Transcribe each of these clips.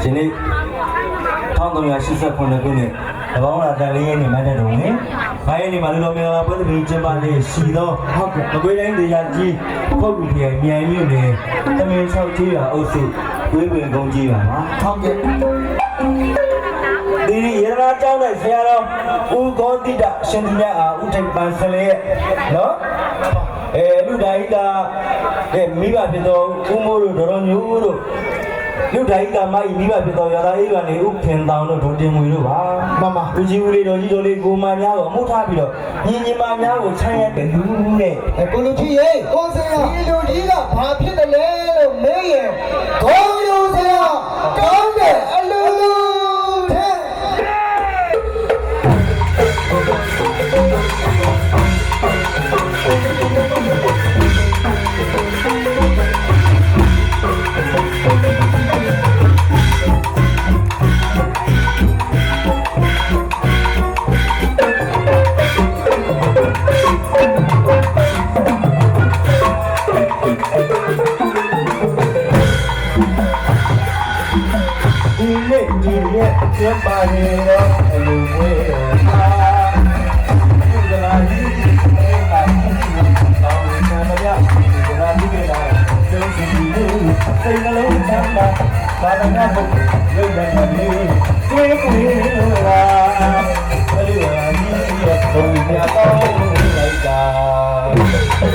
ဒီနေ့1389ခုနှစ်တပေါင်းလာတန်လေးရဲ့နေမှတဲ့တုန်းနဲ့ဘာရဲ့နေမှာလူတော်မင်္ဂလာပွဲသမီးကျင်းပလေးရှိတော့ဟုတ်ကဲ့မကွေးတိုင်းဒေသကြီးပုတ်ကူပြည်မြိုင်မြို့နယ်သမင်း၆ကြီးရာအုပ်စုဝေးဝင်ကုန်းကြီးပါမှာဟုတ်ကဲ့ဒီရတနာကျောင်းနဲ့ဆရာတော်ဦးကောတိတရှင်သူမြတ်အားဦးထိပ်ပန်းစလဲနော်လူဒါဟိတာမိဘဖြစ်တော်ဦးမိုးတို့တော်ညိုးတို့လူဒါဟိတာမအီမိဘဖြစ်တော်ရတာအိကနေဥခင်တောင်တို့ဒုတင်ငွေတို့ပါမမဦးကြီးဦးလေးတော်ကြီးတော်လေးကိုမများကိုအမှုထားပြီးတော့ညီညီမများကိုခြံရတဲ့လူနဲ့ကိုလူကြီးရေကိုဆရာဒီလူကြီးကဘာဖြစ်တယ်လဲလို့မေးရင်ခေါင်းယူဆရာကောင်းတယ်အလူလူတဲ့ကျပါနေတော့အလူဝဲတော်သာဒီကလာကြီးအဲပါတောင်းနေမရဒီကလာကြီးကကျုံးစီလို့စိတ်နှလုံးချမ်းသာဘာသာနာဖို့ရုပ်တယ်မလေးတွေးပွေလာဘယ်လိုလဲဒီရဲ့ဘုံပြတော့လိုက်တာက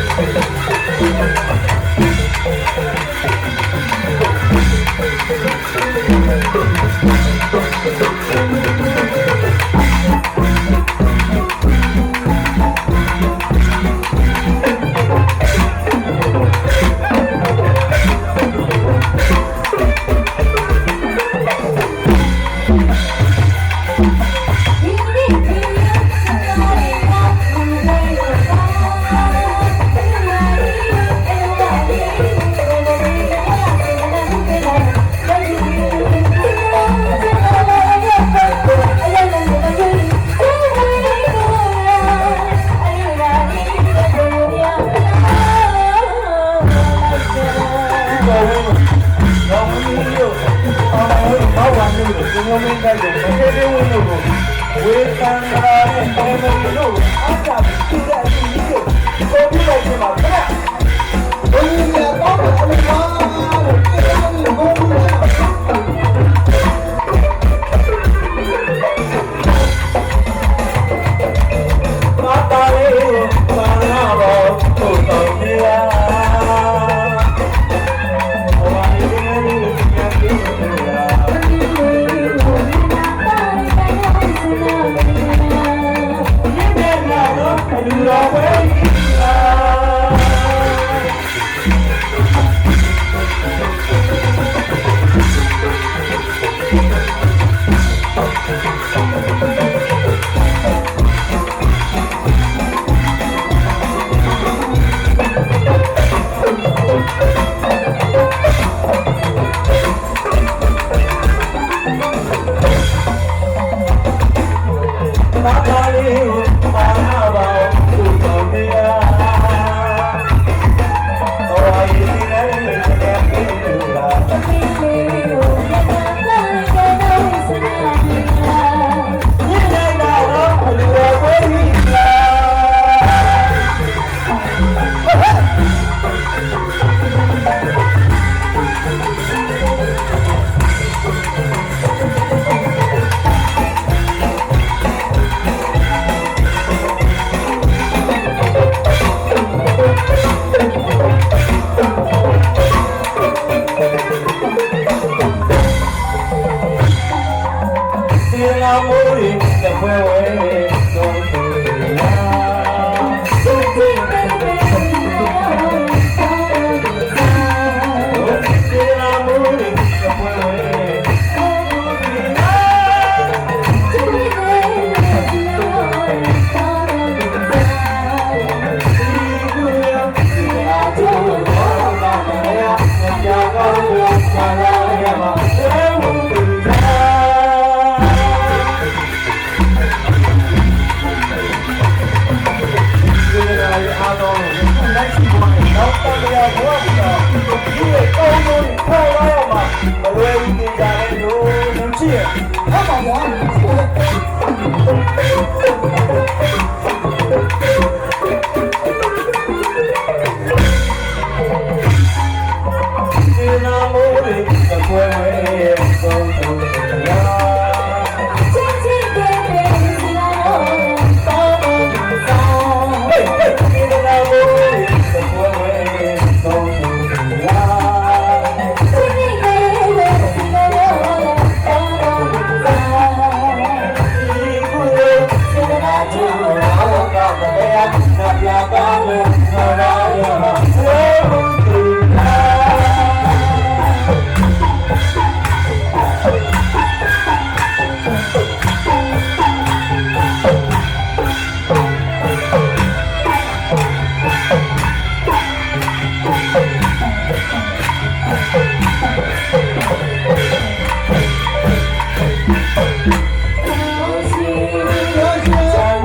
ဦးနေကြတယ်လို့လူချစ် ဟုတ်ပါဗျာ ဒီနာမိုးလေးသကွဲဆုံးဆုံးရာ ချင်းချင်းတဲ့စီလာတော့တော်တော်စား ဒီနာမိုးလေးသကွဲဆုံးဆုံးရာ ချင်းချင်းတဲ့စီလာတော့တော်တော်စား ဒီကိုယ်စေနာကျူရောကမတရားနပြပါလို့နာရရာဆုံးသူရာ ဆိုင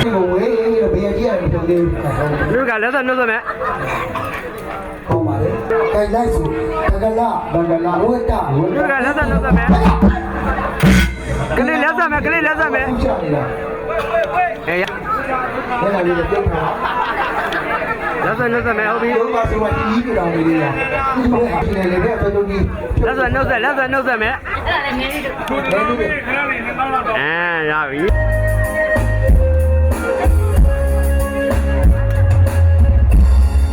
်ကိုဝေးလို့ဘယ်ကြီးရတယ်တို့လေးဟုတ် လူကလက်ဆက်နှုတ်ဆက်မယ် ပါလေခိုင်လိုက်ဆိုဘဂလဝတ္တဝ လူကလက်ဆက်နှုတ်ဆက်မယ်ကလေးလက်ဆက်မယ်ကလေးလက်ဆက်မယ် ချနေတာ အေးရ ဘယ်လာလေးပြုတ်တာ လက်ဆက်နှုတ်ဆက်မယ်ဟုတ်ပြီ ဒီပါဆိုမှကြီးပြတော်နေလေးလားဒီလိုဟာနေလေတဲ့တော်တော်ကြီး လက်ဆက်နှုတ်ဆက်လက်ဆက်နှုတ်ဆက်မယ် နေနေတယ် အဲရပြီ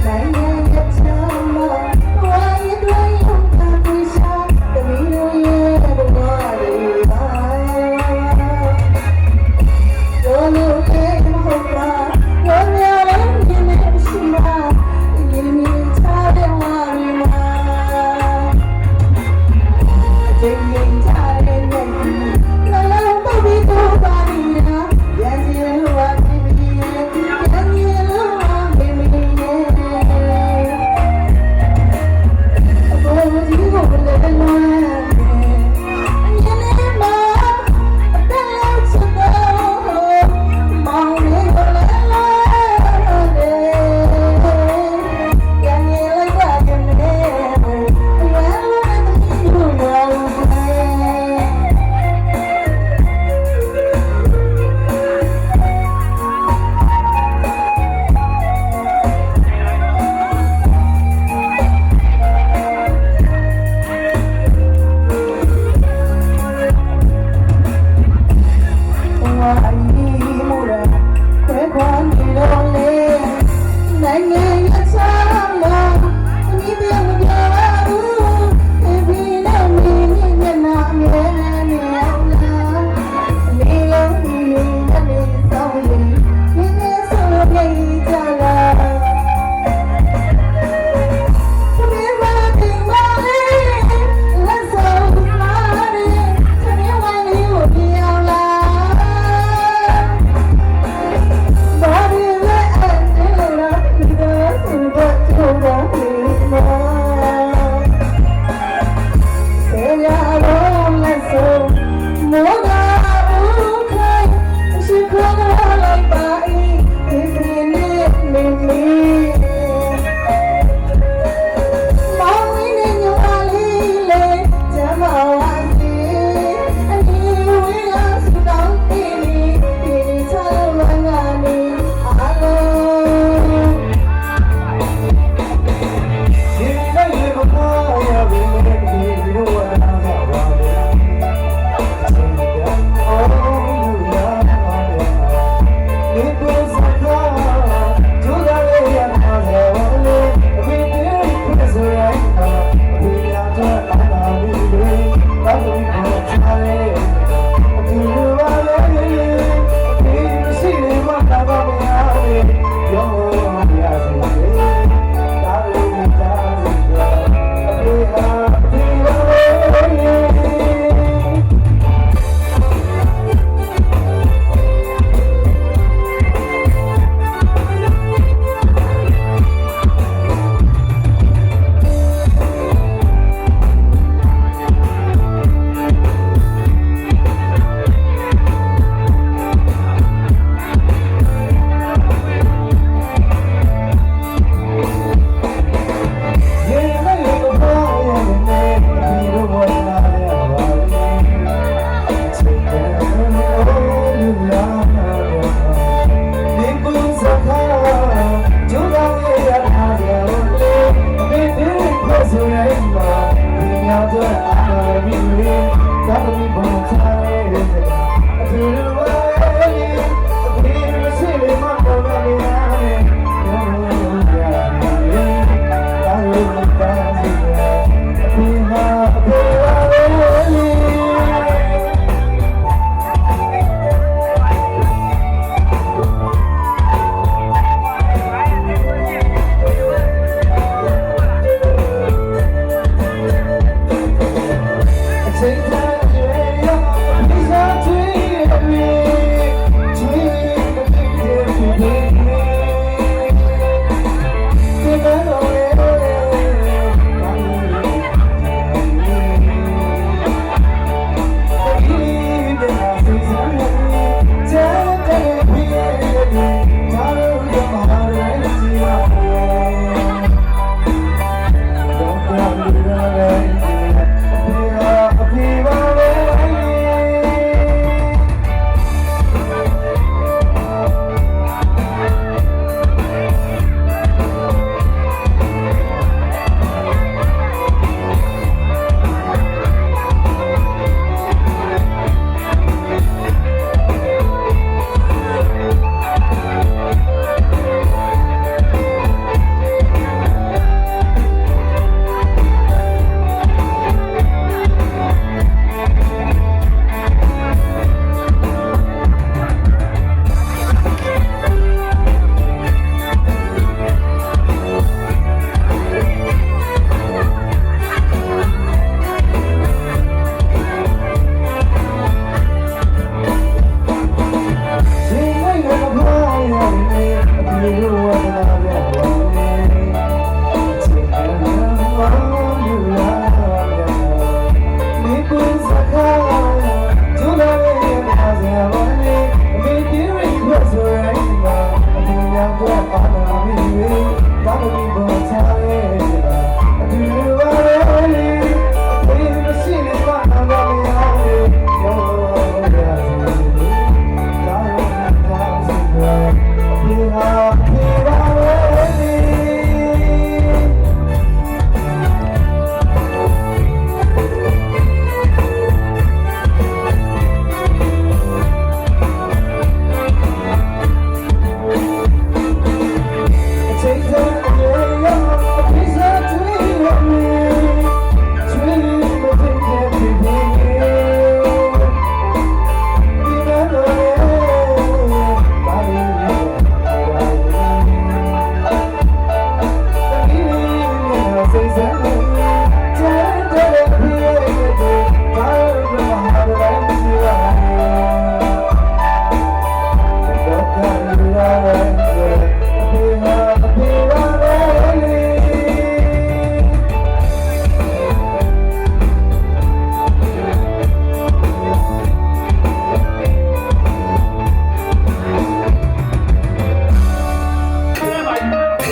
နိုင်ရတဲ့ချမ်းမဝိုင်းတွေရောက်တာကိုရှာတမီးတို့ရဲ့ဘဝလေးပါရောလို့တဲ့မဟုတ်လားရောရအောင်ဒီမရှိတာဒီမြင်ချတဲ့ဝါရီမှာအချိန်ချင်းချတဲ့နေလာလာတော့ပြီးတော့ပါနေတယ်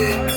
မ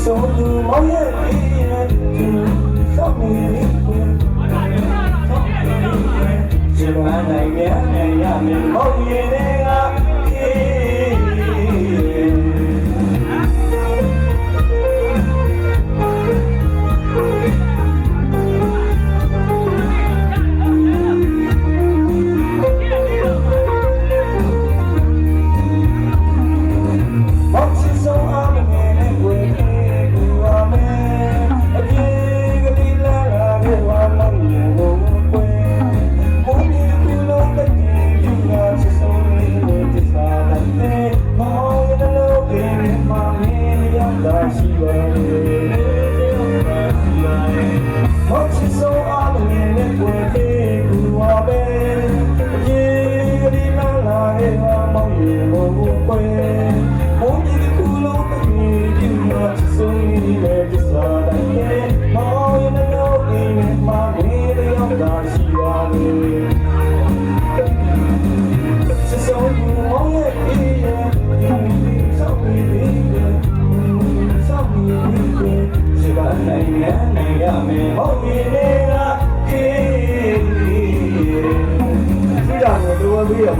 ဆုံးသူမောင်ရဲ့ဒီနဲ့ဒီစောင့်နေပြီရှင်မနိုင်မြန်နဲ့ရမယ်မောင်ရဲ့တွေက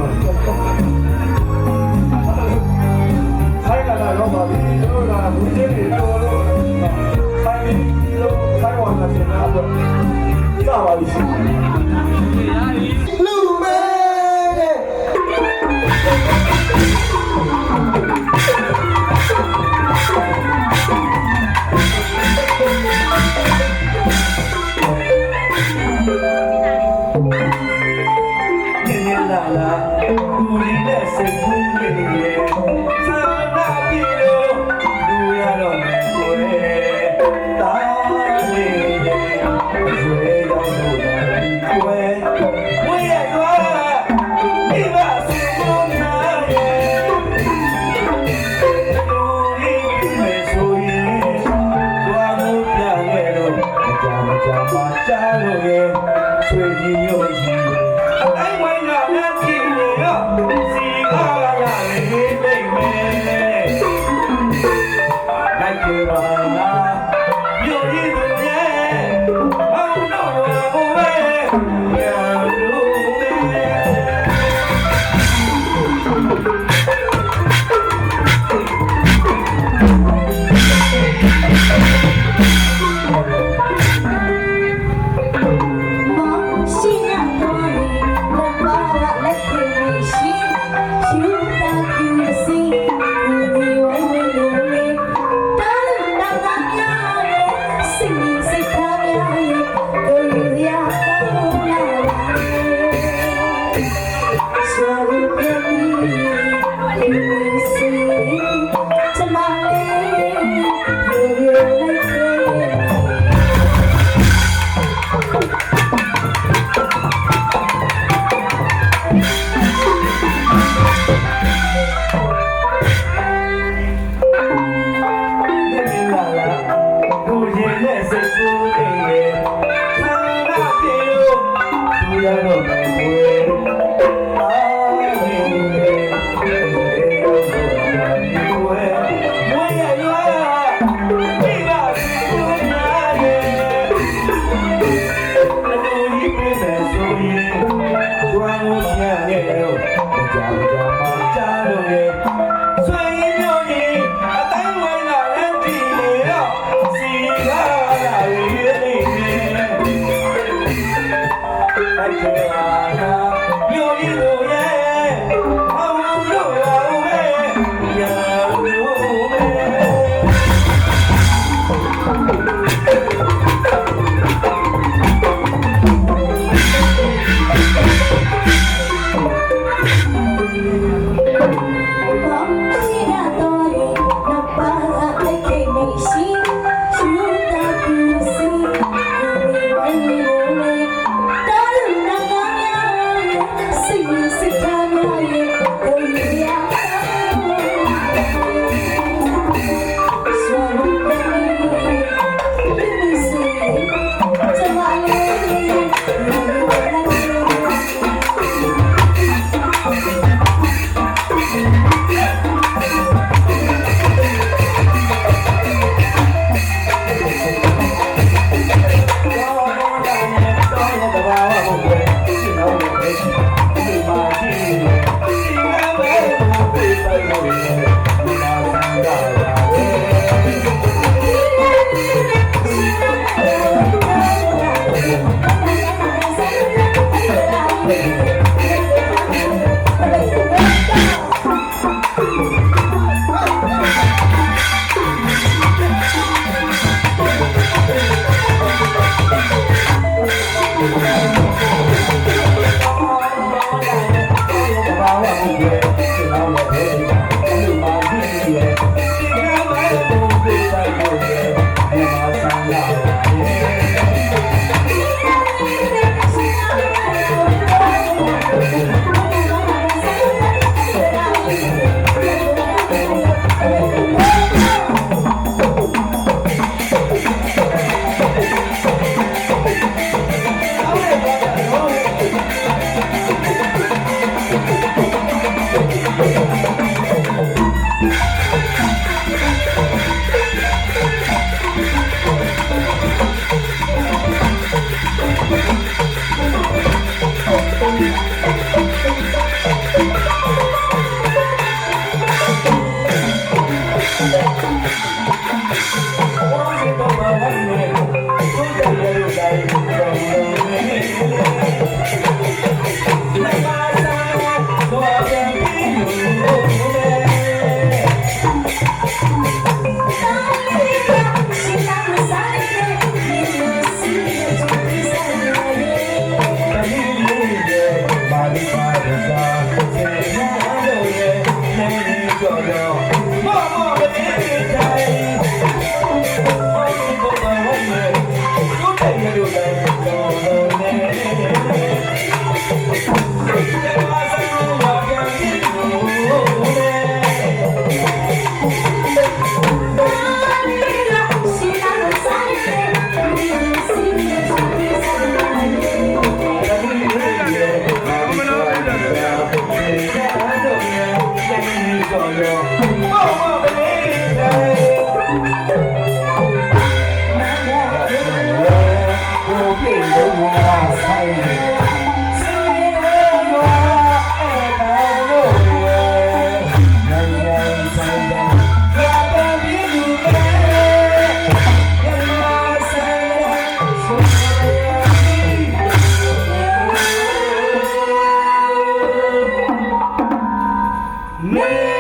Man